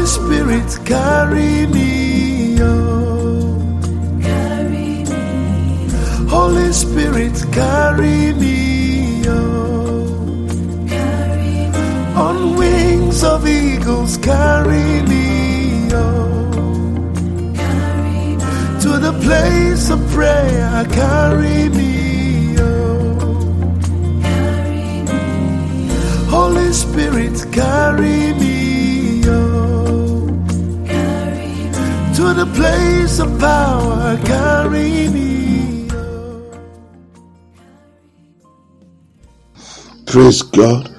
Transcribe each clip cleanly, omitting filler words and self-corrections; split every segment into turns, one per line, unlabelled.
Holy Spirit, carry me, oh.
Carry me,
Holy Spirit, carry me, oh.
carry me,
On wings of eagles, carry me, oh.
carry me,
To the place of prayer, carry me, oh.
carry me,
Holy Spirit, carry me, oh.
carry me,
To the place of power, carry me, oh.
Praise God.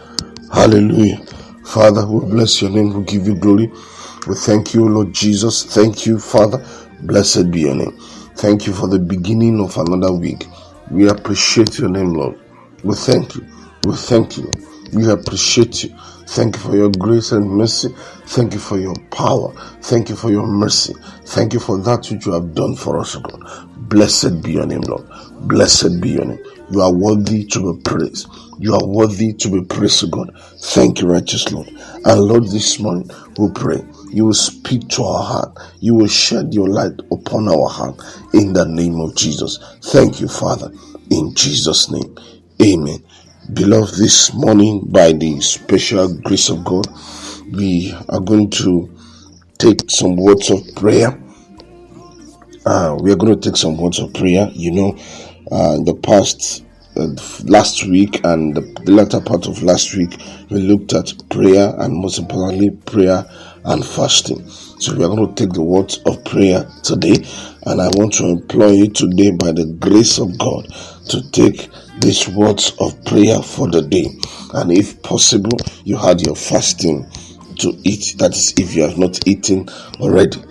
Hallelujah. Father, we bless your name. We give you glory. We thank you, Lord Jesus. Thank you, Father. Blessed be your name. Thank you for the beginning of another week. We appreciate your name, Lord. We thank you. We thank you. We appreciate you. Thank you for your grace and mercy. Thank you for your power. Thank you for your mercy. Thank you for that which you have done for us, God. Blessed be your name, Lord. Blessed be your name. You are worthy to be praised. You are worthy to be praised, God. Thank you, righteous Lord. And Lord, this morning we pray you will speak to our heart. You will shed your light upon our heart in the name of Jesus. Thank you, Father. In Jesus' name, amen. Beloved, this morning, by the special grace of God, we are going to take some words of prayer. We are going to take some words of prayer. The past last week and the latter part of last week, we looked at prayer, and most importantly, prayer and fasting. So we are going to take the words of prayer today, and I want to implore you today, by the grace of God, to take these words of prayer for the day. And if possible, you had your fasting to eat. That is, if you have not eaten already.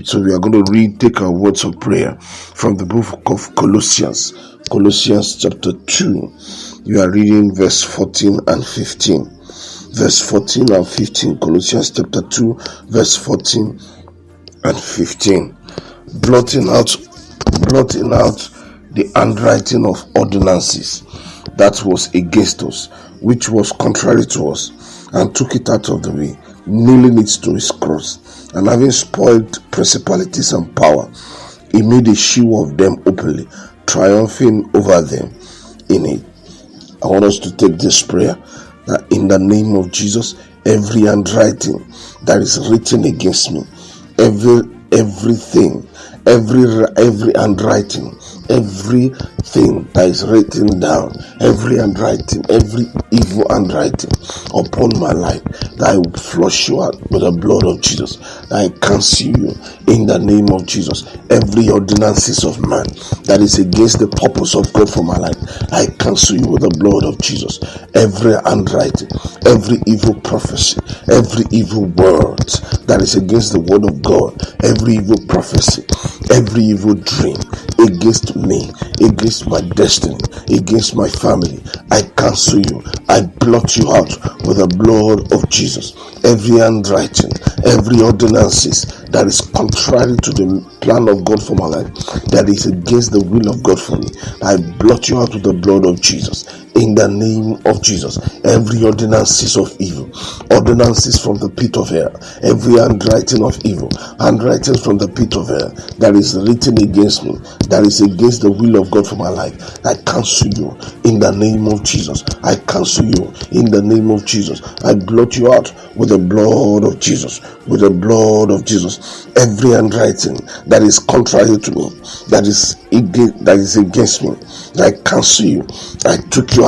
So we are going to take our words of prayer from the book of Colossians chapter 2. You are reading verse 14 and 15. Verse 14 and 15. Colossians chapter 2, verse 14 and 15. Blotting out the handwriting of ordinances that was against us, which was contrary to us, and took it out of the way, nailing it to his cross. And having spoiled principalities and power, he made a show of them openly, triumphing over them in it. I want us to take this prayer, that in the name of Jesus, every handwriting that is written against me, everything, every handwriting, everything that is written down, every handwriting, every evil handwriting upon my life, that I will flush you out with the blood of Jesus, that I cancel you in the name of Jesus. Every ordinances of man that is against the purpose of God for my life, I cancel you with the blood of Jesus. Every handwriting, every evil prophecy, every evil word that is against the word of God, every evil prophecy, every evil dream against me, against my destiny, against my family, I cancel you. I blot you out with the blood of Jesus. Every handwriting, every ordinances that is contrary to the plan of God for my life, that is against the will of God for me, I blot you out with the blood of Jesus. In the name of Jesus, every ordinances of evil, ordinances from the pit of hell, every handwriting of evil, handwritings from the pit of hell that is written against me, that is against the will of God for my life, I cancel you in the name of Jesus. I cancel you in the name of Jesus. I blot you out with the blood of Jesus. With the blood of Jesus. Every handwriting that is contrary to me, that is against me, I cancel you. I take you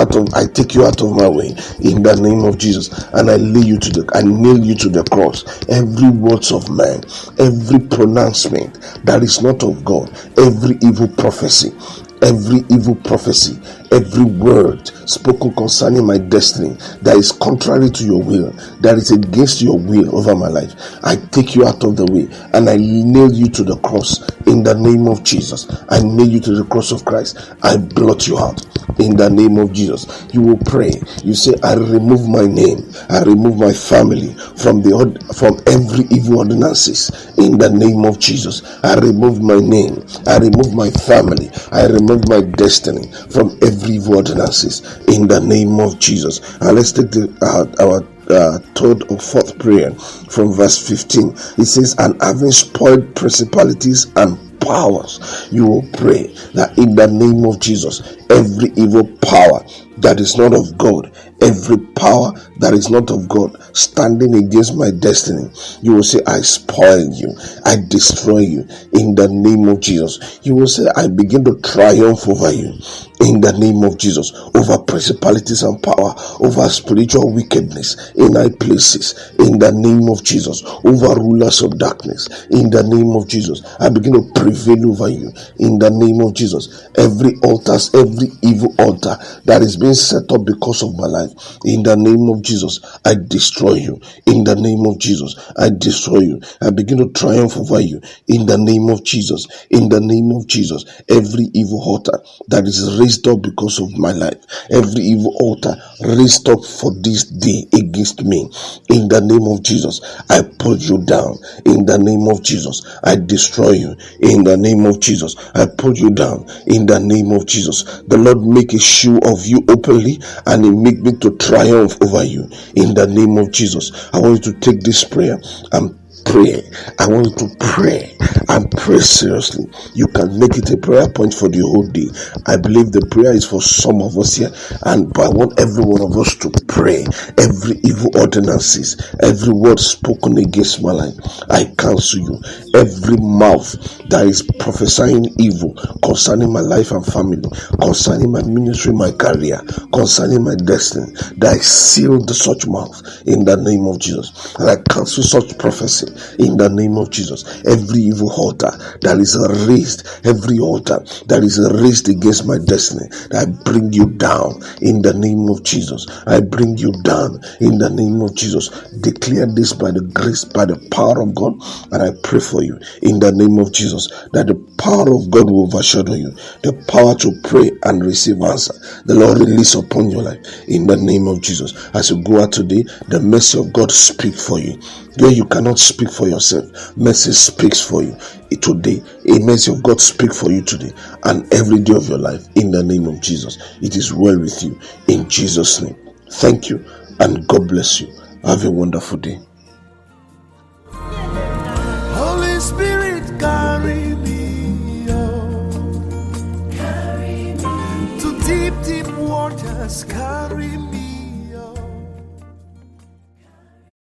out of my way in the name of Jesus, and I nail you to the cross. Every words of man, every pronouncement that is not of God, every evil prophecy, every word spoken concerning my destiny that is contrary to your will, that is against your will over my life, I take you out of the way and I nail you to the cross in the name of Jesus. I nail you to the cross of Christ. I blot you out in the name of Jesus. You will pray. You say, I remove my name, I remove my family from every evil ordinances in the name of Jesus. I remove my name, I remove my family, I remove my destiny from every evil ordinances in the name of Jesus. And let's take third or fourth prayer from verse 15. It says, and having spoiled principalities and powers, you will pray that in the name of Jesus, every evil power that is not of God, every power that is not of God standing against my destiny, you will say, I spoil you, I destroy you in the name of Jesus. You will say, I begin to triumph over you in the name of Jesus, over principalities and power, over spiritual wickedness in high places in the name of Jesus, over rulers of darkness in the name of Jesus. I begin to prevail over you in the name of Jesus. Every altars, every evil altar that is being set up because of my life, in the name of Jesus, I destroy you. In the name of Jesus, I destroy you. I begin to triumph over you in the name of Jesus. In the name of Jesus, every evil altar that is raised up because of my life, every evil altar raised up for this day against me, in the name of Jesus, I put you down. In the name of Jesus, I destroy you. In the name of Jesus, I put you down. In the name of Jesus, the Lord make a show of you openly, and He make me to triumph over you. In the name of Jesus, I want you to take this prayer and pray. I want you to pray and pray seriously. You can make it a prayer point for the whole day. I believe the prayer is for some of us here, and I want every one of us to pray. Every evil ordinances, every word spoken against my life, I cancel you. Every mouth that is prophesying evil concerning my life and family, concerning my ministry, my career, concerning my destiny, that I seal such mouth in the name of Jesus, and I cancel such prophecy in the name of Jesus. Every evil altar that is raised, every altar that is raised against my destiny, I bring you down in the name of Jesus. I bring you down in the name of Jesus. Declare this by the grace, by the power of God, and I pray for you in the name of Jesus, that the power of God will overshadow you, the power to pray and receive answer. The Lord release upon your life in the name of Jesus. As you go out today, the mercy of God speak for you. Where you cannot speak for yourself, mercy speaks for you today. A mercy of God speak for you today and every day of your life in the name of Jesus. It is well with you in Jesus' name. Thank you and God bless you. Have a wonderful day.
Holy Spirit, carry me, oh.
Carry me,
To deep, deep waters, carry